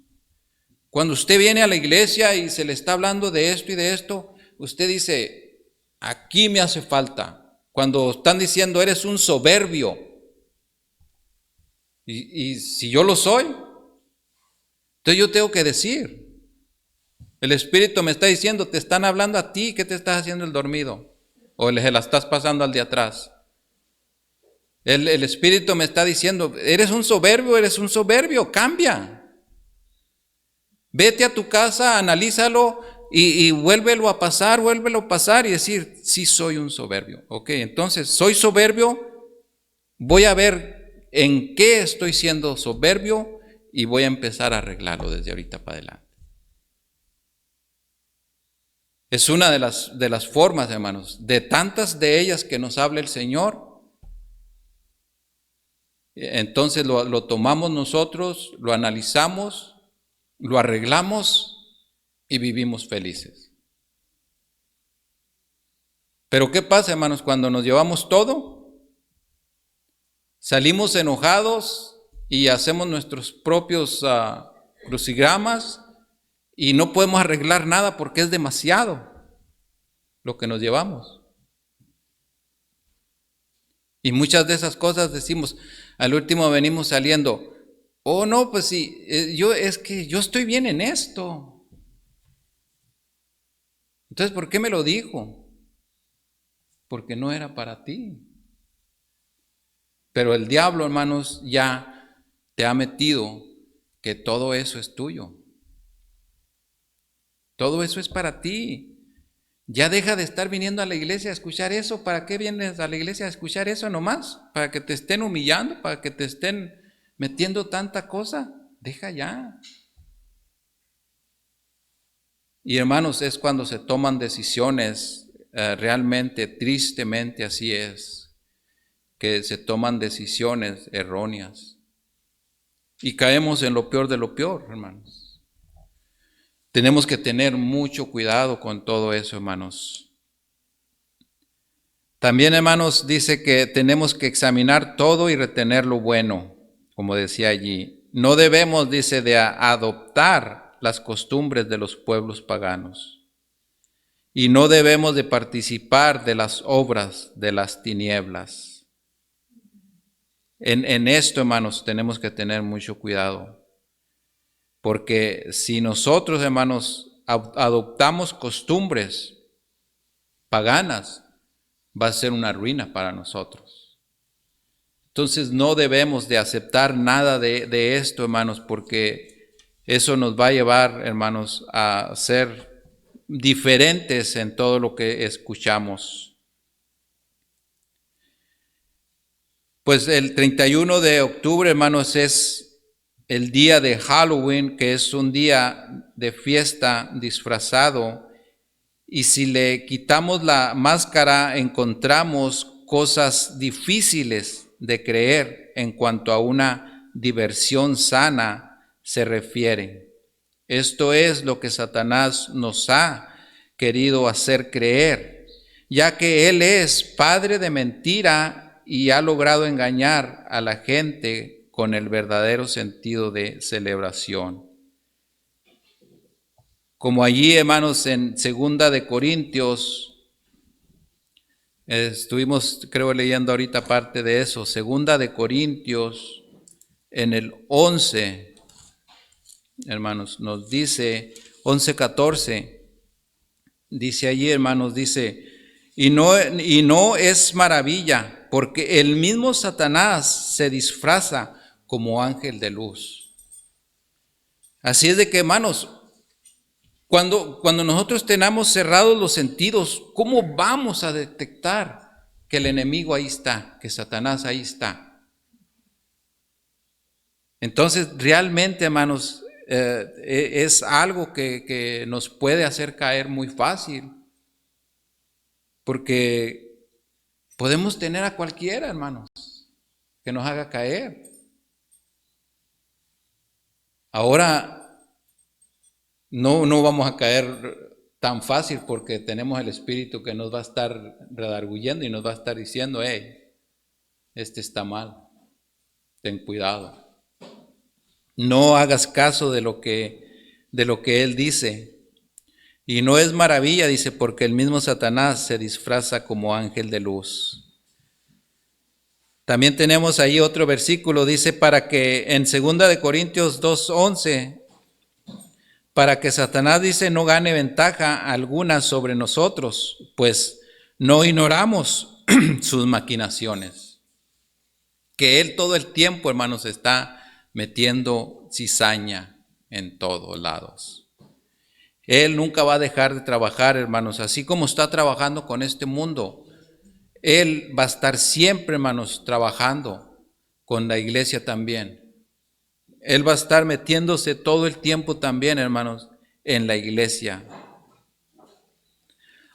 Cuando usted viene a la iglesia y se le está hablando de esto y de esto, usted dice, aquí me hace falta. Cuando están diciendo, eres un soberbio. Y si yo lo soy, entonces yo tengo que decir. El Espíritu me está diciendo, te están hablando a ti, ¿qué te estás haciendo el dormido? O se la estás pasando al de atrás. El Espíritu me está diciendo, eres un soberbio, cambia. Vete a tu casa, analízalo y vuélvelo a pasar y decir, sí soy un soberbio. Ok, entonces, soy soberbio, voy a ver en qué estoy siendo soberbio y voy a empezar a arreglarlo desde ahorita para adelante. Es una de las formas, hermanos, de tantas de ellas que nos habla el Señor. Entonces lo tomamos nosotros, lo analizamos, lo arreglamos y vivimos felices. Pero ¿qué pasa, hermanos, cuando nos llevamos todo? Salimos enojados y hacemos nuestros propios crucigramas y no podemos arreglar nada porque es demasiado lo que nos llevamos. Y muchas de esas cosas decimos, al último venimos saliendo, oh no, pues sí, es que yo estoy bien en esto. Entonces, ¿por qué me lo dijo? Porque no era para ti. Pero el diablo, hermanos, ya te ha metido que todo eso es tuyo. Todo eso es para ti. Ya deja de estar viniendo a la iglesia a escuchar eso. ¿Para qué vienes a la iglesia a escuchar eso nomás? ¿Para que te estén humillando? ¿Para que te estén metiendo tanta cosa? Deja ya. Y hermanos, es cuando se toman decisiones, realmente, tristemente así es, que se toman decisiones erróneas. Y caemos en lo peor de lo peor, hermanos. Tenemos que tener mucho cuidado con todo eso, hermanos. También, hermanos, dice que tenemos que examinar todo y retener lo bueno, como decía allí. No debemos, dice, de adoptar las costumbres de los pueblos paganos. Y no debemos de participar de las obras de las tinieblas. En esto, hermanos, tenemos que tener mucho cuidado. Porque si nosotros, hermanos, adoptamos costumbres paganas, va a ser una ruina para nosotros. Entonces no debemos de aceptar nada de esto, hermanos, porque eso nos va a llevar, hermanos, a ser diferentes en todo lo que escuchamos. Pues el 31 de octubre, hermanos, es el día de Halloween, que es un día de fiesta disfrazado. Y si le quitamos la máscara, encontramos cosas difíciles de creer en cuanto a una diversión sana se refiere. Esto es lo que Satanás nos ha querido hacer creer, ya que él es padre de mentira y ha logrado engañar a la gente con el verdadero sentido de celebración. Como allí, hermanos, en 2 de Corintios, estuvimos, creo, leyendo ahorita parte de eso. 2 de Corintios, en el 11, hermanos, nos dice, 11:14, dice allí, hermanos, dice, y no es maravilla, porque el mismo Satanás se disfraza como ángel de luz. Así es de que, hermanos, Cuando nosotros tenemos cerrados los sentidos, ¿cómo vamos a detectar que el enemigo ahí está, que Satanás ahí está? Entonces, realmente, hermanos, es algo que nos puede hacer caer muy fácil, porque podemos tener a cualquiera, hermanos, que nos haga caer. Ahora, no vamos a caer tan fácil porque tenemos el Espíritu que nos va a estar redarguyendo y nos va a estar diciendo, hey, este está mal, ten cuidado. No hagas caso de lo que Él dice. Y no es maravilla, dice, porque el mismo Satanás se disfraza como ángel de luz. También tenemos ahí otro versículo, dice, para que en 2 de Corintios 2:11, para que Satanás, dice, no gane ventaja alguna sobre nosotros, pues no ignoramos sus maquinaciones. Que él todo el tiempo, hermanos, está metiendo cizaña en todos lados. Él nunca va a dejar de trabajar, hermanos, así como está trabajando con este mundo. Él va a estar siempre, hermanos, trabajando con la iglesia también. Él va a estar metiéndose todo el tiempo también, hermanos, en la iglesia.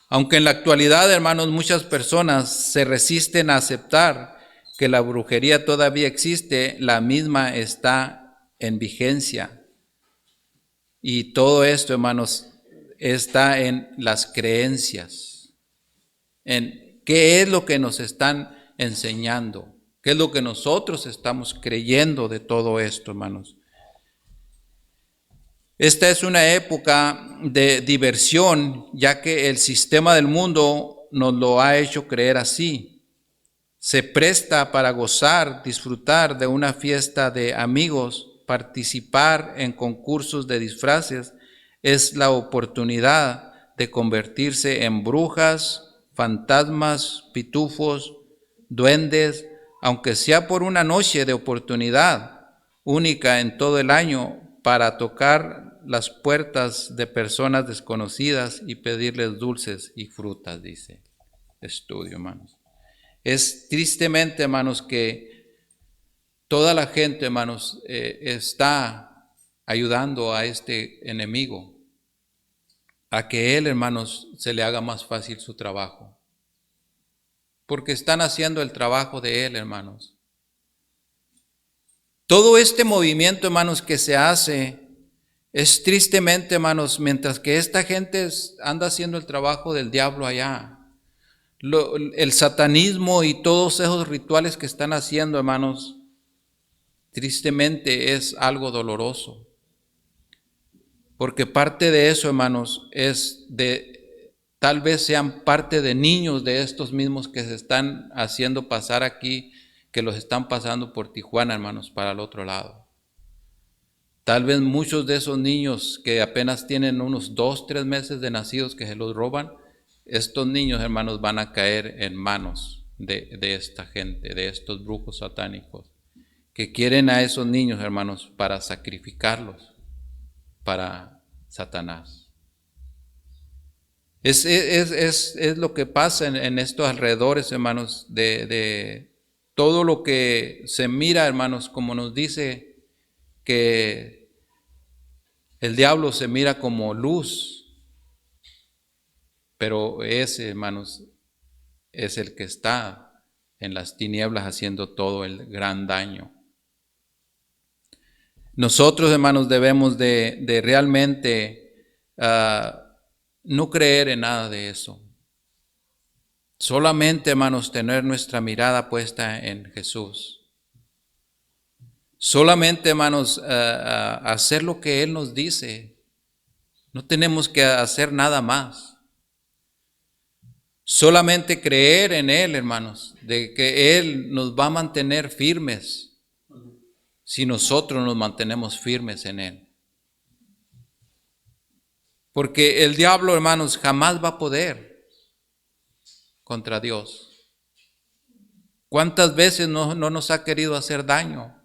Aunque en la actualidad, hermanos, muchas personas se resisten a aceptar que la brujería todavía existe, la misma está en vigencia. Y todo esto, hermanos, está en las creencias, en qué es lo que nos están enseñando. ¿Qué es lo que nosotros estamos creyendo de todo esto, hermanos? Esta es una época de diversión, ya que el sistema del mundo nos lo ha hecho creer así. Se presta para gozar, disfrutar de una fiesta de amigos, participar en concursos de disfraces. Es la oportunidad de convertirse en brujas, fantasmas, pitufos, duendes, aunque sea por una noche de oportunidad única en todo el año para tocar las puertas de personas desconocidas y pedirles dulces y frutas, dice estudio, hermanos. Es tristemente, hermanos, que toda la gente, hermanos, está ayudando a este enemigo, a que él, hermanos, se le haga más fácil su trabajo. Porque están haciendo el trabajo de él, hermanos. Todo este movimiento, hermanos, que se hace, es tristemente, hermanos, mientras que esta gente anda haciendo el trabajo del diablo allá. El satanismo y todos esos rituales que están haciendo, hermanos, tristemente es algo doloroso. Porque parte de eso, hermanos, tal vez sean parte de niños de estos mismos que se están haciendo pasar aquí, que los están pasando por Tijuana, hermanos, para el otro lado. Tal vez muchos de esos niños que apenas tienen unos 2, 3 meses de nacidos que se los roban, estos niños, hermanos, van a caer en manos de esta gente, de estos brujos satánicos, que quieren a esos niños, hermanos, para sacrificarlos para Satanás. Es lo que pasa en estos alrededores, hermanos, de todo lo que se mira, hermanos, como nos dice que el diablo se mira como luz, pero ese, hermanos, es el que está en las tinieblas haciendo todo el gran daño. Nosotros, hermanos, debemos de realmente no creer en nada de eso. Solamente, hermanos, tener nuestra mirada puesta en Jesús. Solamente, hermanos, hacer lo que Él nos dice. No tenemos que hacer nada más. Solamente creer en Él, hermanos, de que Él nos va a mantener firmes si nosotros nos mantenemos firmes en Él. Porque el diablo, hermanos, jamás va a poder contra Dios. ¿Cuántas veces no nos ha querido hacer daño?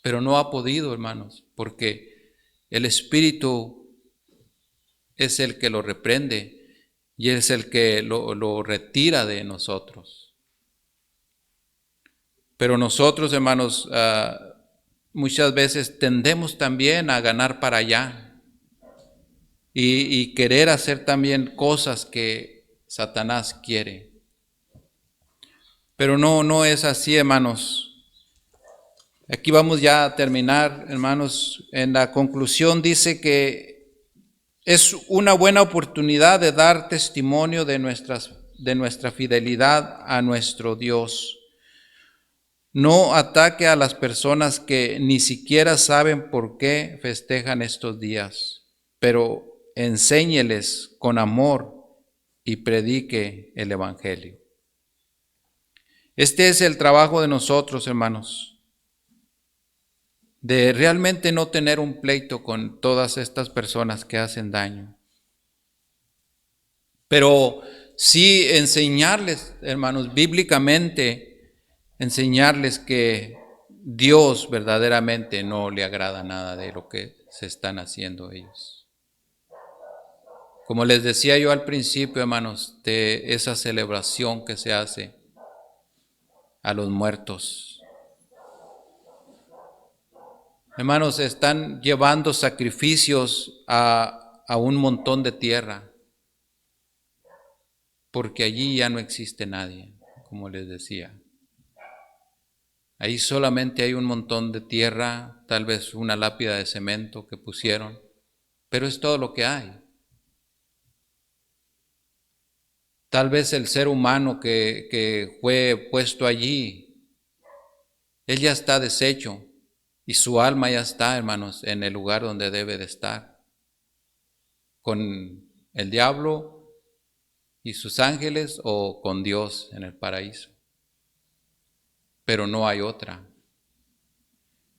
Pero no ha podido, hermanos, porque el Espíritu es el que lo reprende y es el que lo retira de nosotros. Pero nosotros, hermanos, muchas veces tendemos también a ganar para allá y querer hacer también cosas que Satanás quiere. Pero no es así, hermanos. Aquí vamos ya a terminar, hermanos. En la conclusión dice que es una buena oportunidad de dar testimonio de nuestra fidelidad a nuestro Dios. No ataque a las personas que ni siquiera saben por qué festejan estos días, pero enséñeles con amor y predique el Evangelio. Este es el trabajo de nosotros, hermanos, de realmente no tener un pleito con todas estas personas que hacen daño. Pero sí enseñarles, hermanos, bíblicamente, enseñarles que Dios verdaderamente no le agrada nada de lo que se están haciendo ellos. Como les decía yo al principio, hermanos, de esa celebración que se hace a los muertos. Hermanos, están llevando sacrificios a un montón de tierra, porque allí ya no existe nadie, como les decía. Ahí solamente hay un montón de tierra, tal vez una lápida de cemento que pusieron, pero es todo lo que hay. Tal vez el ser humano que fue puesto allí, él ya está deshecho. Y su alma ya está, hermanos, en el lugar donde debe de estar, con el diablo y sus ángeles o con Dios en el paraíso. Pero no hay otra.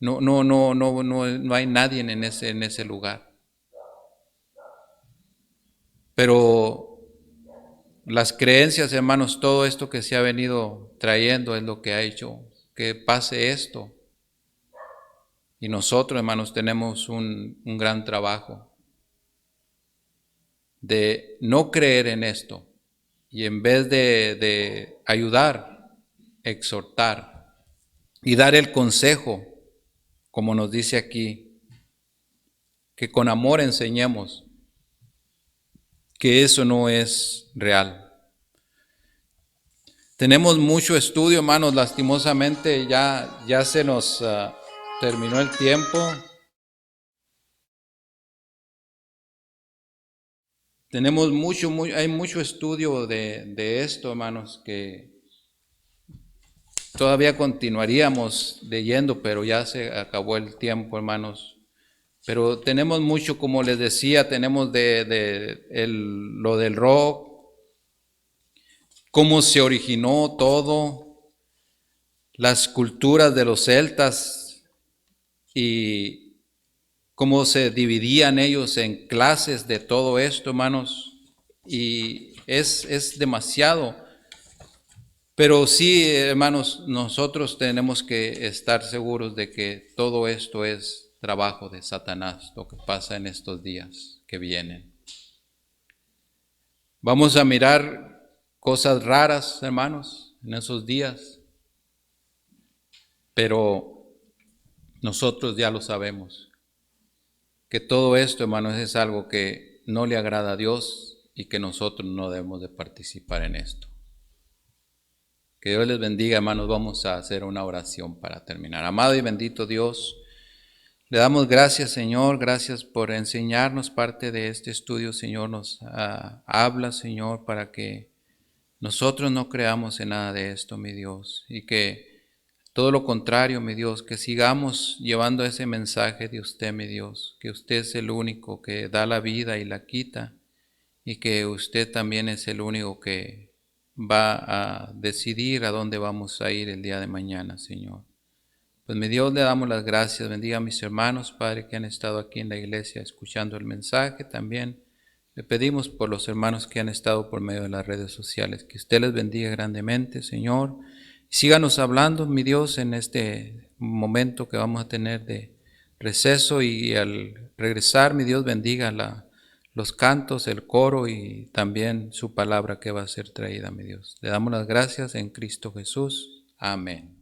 No hay nadie en ese lugar. Pero las creencias, hermanos, todo esto que se ha venido trayendo es lo que ha hecho que pase esto. Y nosotros, hermanos, tenemos un gran trabajo de no creer en esto y en vez de ayudar, exhortar y dar el consejo, como nos dice aquí, que con amor enseñemos que eso no es real. Tenemos mucho estudio, hermanos, lastimosamente ya se nos terminó el tiempo. Tenemos hay mucho estudio de esto, hermanos, que todavía continuaríamos leyendo, pero ya se acabó el tiempo, hermanos. Pero tenemos mucho, como les decía, tenemos lo del rock, cómo se originó todo, las culturas de los celtas y cómo se dividían ellos en clases de todo esto, hermanos, y es demasiado. Pero sí, hermanos, nosotros tenemos que estar seguros de que todo esto es trabajo de Satanás, lo que pasa en estos días que vienen. Vamos a mirar cosas raras, hermanos, en esos días, pero nosotros ya lo sabemos, que todo esto, hermanos, es algo que no le agrada a Dios y que nosotros no debemos de participar en esto. Que Dios les bendiga, hermanos. Vamos a hacer una oración para terminar. Amado y bendito Dios, le damos gracias, Señor. Gracias por enseñarnos parte de este estudio, Señor. Nos habla, Señor, para que nosotros no creamos en nada de esto, mi Dios. Y que todo lo contrario, mi Dios, que sigamos llevando ese mensaje de usted, mi Dios. Que usted es el único que da la vida y la quita. Y que usted también es el único que va a decidir a dónde vamos a ir el día de mañana, Señor. Pues mi Dios, le damos las gracias. Bendiga a mis hermanos, Padre, que han estado aquí en la iglesia escuchando el mensaje. También le pedimos por los hermanos que han estado por medio de las redes sociales, que usted les bendiga grandemente, Señor. Síganos hablando, mi Dios, en este momento que vamos a tener de receso, y al regresar, mi Dios, bendiga los cantos, el coro y también su palabra que va a ser traída, mi Dios. Le damos las gracias en Cristo Jesús. Amén.